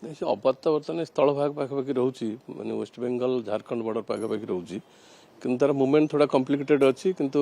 नहीं से अवपात तो बर्तमान स्थल भाग पाखापाखि रोचे मैंने वेस्ट बेंगल झारखंड बॉर्डर पाखापाखि रोचे कि तार मुवमेंट थोड़ा कम्प्लिकेटेड अच्छी किंतु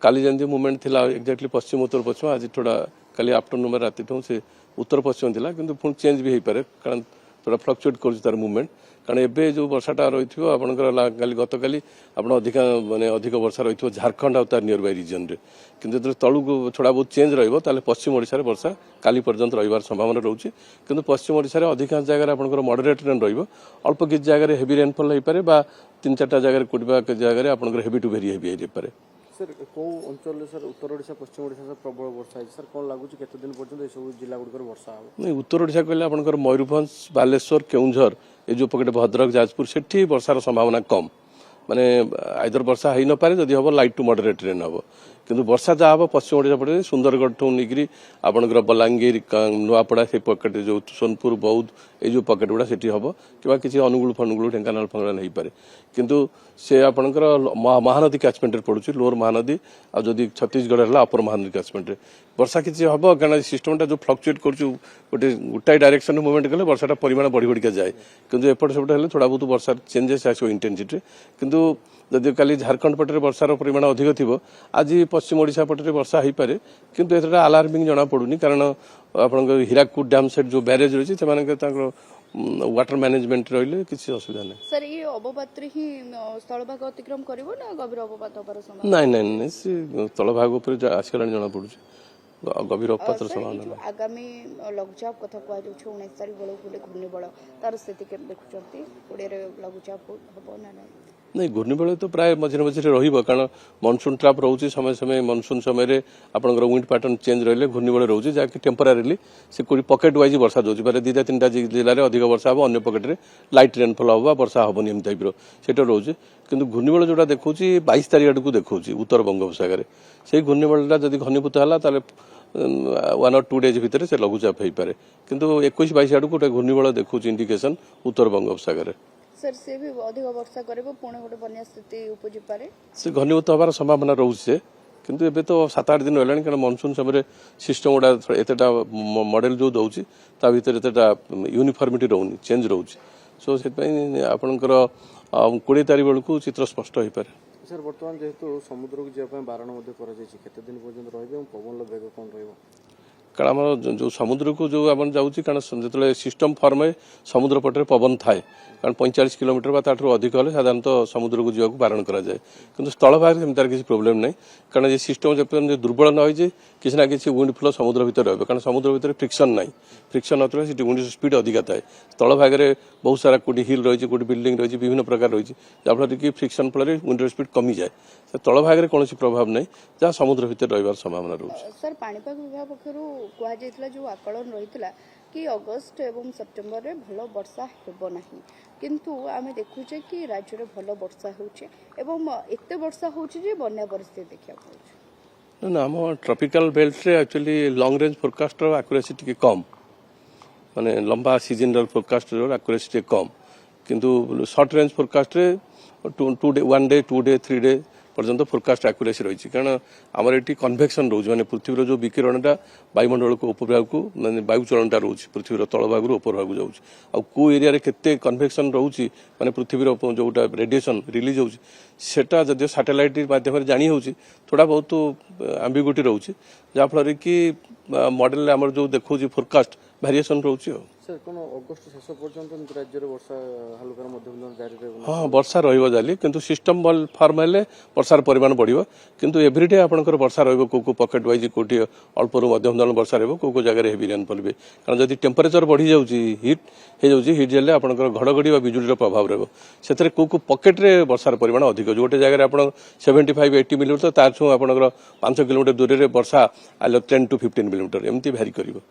काली जमी मुवमेंट थिला एक्जाक्टली पश्चिम उत्तर पश्चिम आज थोड़ा काली आफ्टरनून में राति से उत्तर पश्चिम थिला किंतु पुणी चेंज भी हो पारे कारण थोड़ा फ्लक्चुएट कर तार मुवमेंट कारण एबे जो वर्षाटा रही थी आपंकर गत काली आप अधिक माने अधिक वर्षा रही झारखंड आर नियर बाय रिजन रे किंतु जो तलू को थोड़ा बहुत चेंज रहा पश्चिम ओडिशा रे वर्षा काली पर्यंत रही संभावना रोचे किंतु पश्चिम ओडिशा रे अधिकांश जगह आपंकर मॉडरेट रेन अल्प किसी जगह हेवी रेनफॉल हो पारे बा 3-4 जगह कोटिबा जगह आपंकर हेवी टू वेरी हेवी हो पारे। सर कौ अंचल सर उत्तर ओडिशा पश्चिम ओडिशा प्रबल वर्षा है सर कौन लगुच केते दिन पर्यंत ए सब जिला गुडकर वर्षा हो नहीं उत्तर ओडिशा कहले आपंकर मयूरभंज बालेश्वर केउंझर ये जो पकेट भद्रक जाजपुर सेठी वर्षार संभावना कम माने आइदर वर्षा हो न पारे जदि हम लाइट टू मॉडरेट रेन हम किंतु वर्षा जहाँ हम पश्चिम ओडिशा पटे सुंदरगढ़ ठू निकरी आपंकर बलांगीर नुआपड़ा से पकेट जो सोनपुर बौद्ध ये जो पकेट गुड़ा सेठी हम कि किसी अनुगुल फनुगुल ढेंकानाल फंगाल हो पारे किंतु से आपंकर महानदी कैचमेंट पड़ुची लोअर महानदी आ जदि छत्तीसगढ़ है अपर महानदी कैचमेंट वर्षा किसी हम कारण सिस्टमटा जो फ्लक्चुएट कर गोटाए डायरेक्शन मुवमेंट कले वर्षाटा परिमाण बढ़ी बढ़िका जाए किंतु एपट सेपट हेल्ले थोड़ा बहुत वर्षा चेंजेस आसो इंटेंसिटी किंतु जदि काली झारखंड पटे वर्षार परिमाण अधिक थी आज पश्चिम ओडिशा पटे वर्षा हो पारे किंतु एतटा अलार्मिंग जना पड़ुनी कारण आपन हीराकुद डैम सेट जो बैरेज रही है वाटर मैनेजमेंट रही किसी असुविधा नहीं। सर ये अवपात ही स्थलभाग अतिक्रम करिवो ना गभीर अवपात होबार नहीं संभावना नहीं नहीं से स्थलभाग उपर आसगला जना पड़ुची गभीर अवपात संभावना आगामी लघुचाप कथा कह 19 तारिख बेलू घूर्णिबल तार स्थिति के देखुं कोड़े लघुचाप हम ना नहीं घूर्णिबल तो प्राय मझे मझे कारण मनसून ट्राप रोचे समय समय मनसून समय आपंकर विंड पैटर्न चेंज रही घूर्णिबल रोचे जहाँकि टेम्परारी से कोई पकेट वाइज वर्षा दौर मारे 2-3 जिले में अधिक वर्षा हम अन्य पकेट में लाइट रेनफॉल हम वर्षा हेनी एम टाइप रोचे रोचे कि घूर्णिबल जोटा देखा 22 तारीख आड़ को देखा उत्तर बंगोपसागर से घूर्णिबलटा जब घनीभूत है 1 or 2 days भितर से लघुचाप हो पारे किंतु 21-22 आड़ को घूर्णिबल देखा इंडिकेशन उत्तर बंगोपसागर सर से भी अधिक वर्षा करिवो पुणे गोटे बन्या स्थिति उपजि पारे से घनीभूत हबार संभावना रोचे किंतु एबे तो 7-8 दिन होलानी कारण मनसून समय सिस्टम गुड़ा एतेटा मॉडल जो दौची ता भीतर एतेटा यूनिफॉर्मिटी रोनी चेंज रोचे सो से आपनकर 20 तारीख बेलू चित्र स्पष्ट हो पारे। सर बर्तमान जेहेतु समुद्र को जावाई बारण केते दिन पर्यंत रहिबे पवन वेग कौन रहिबो कारण आम जो समुद्र को जो आम जाऊँगी कारण जो सिस्टम फर्म है समुद्र पटे पवन थाए कारण 45 किलोमीटर बा ताठू अधिक हेल्ले साधारणतः समुद्र को जावाक बारण कराए कि स्थल भाग में तार किसी प्रोब्लेम नहीं कारण ये सिस्टम जब दुर्बल न हो किसी ना कि विंड फ्लो समुद्र भितर रहा कारण समुद्र भितर फ्रिक्शन ना फ्रिक्शन ना विंड स्पीड अधिक थाए स्थल भाग में बहुत सारा कोटी हिल रही कोटी बिल्डिंग रही विभिन्न प्रकार रही जहाँफल कि फ्रिक्शन फल विंडर स्पीड कमी जाए तल भाग में कौन प्रभाव नहीं जहाँ समुद्र भितर रही संभावना रोचे। सर पाणीपाग विभाग पक्षर कह जो आकलन रही कि अगस्त एवं सेप्टेम्बर में भल वर्षा हेब नहीं किंतु आमे देखुचे कि राज्य में भल वर्षा होचे एवं एते वर्षा होचे बन्या परिस्थिति देखा ना आम ट्रॉपिकल बेल्ट रे actually long range forecast accuracy टिके कम माने लंबा सीजन फोरकास्ट एक्यूरेसी कम किंतु शॉर्ट रेंज फोरकास्ट रे 1 डे 2 डे 3 डे पर्यंत फोरकास्ट एक्यूरेसी रही कारण आमर ये कन्वेक्शन रोज माने पृथ्वीर जो विकिरणटा वायुमंडल को उपभाग को माने वायु चलनटा रोच पृथ्वीर तल भाग ऊपर भाग जाऊँ को एरिया रे केते कन्वेक्शन रोची माने पृथ्वीर जोटा रेडिएशन रिलीज होची सेटा जदियो सैटेलाइट माध्यम जानी होची थोड़ा बहुत एम्बिग्यूटी रोची जहाँ फल कि मॉडल आमर जो देखो फोरकास्ट वेरिएशन रोची सर कौन अगस्त शेष पर्यंत राज्य में वर्षा हल्का मध्यम जारी रही हाँ वर्षा रही किंतु सिस्टम बल फर्म हेल्ले वर्षार परिमाण बढ़ो किंतु एवरीडे आपंकर वर्षा रो पकेट वाइज कौटी अल्प मध्यम धरण वर्षा रो जगह हेवी रेनफॉल भी कारण जब टेम्परेचर बढ़ी जाऊँगी हिट हो हिट हेल्ले आपंकर घड़घड़ी बिजुड़ी प्रभाव रही को पकेट रे वर्षार परिमाण अधिक गोटे जगह आप 75-80 मिलीमीटर तार छू आप 5 किलोमीटर दूर में वर्षा 10 to 15 मिलीमीटर एमती भारी कर।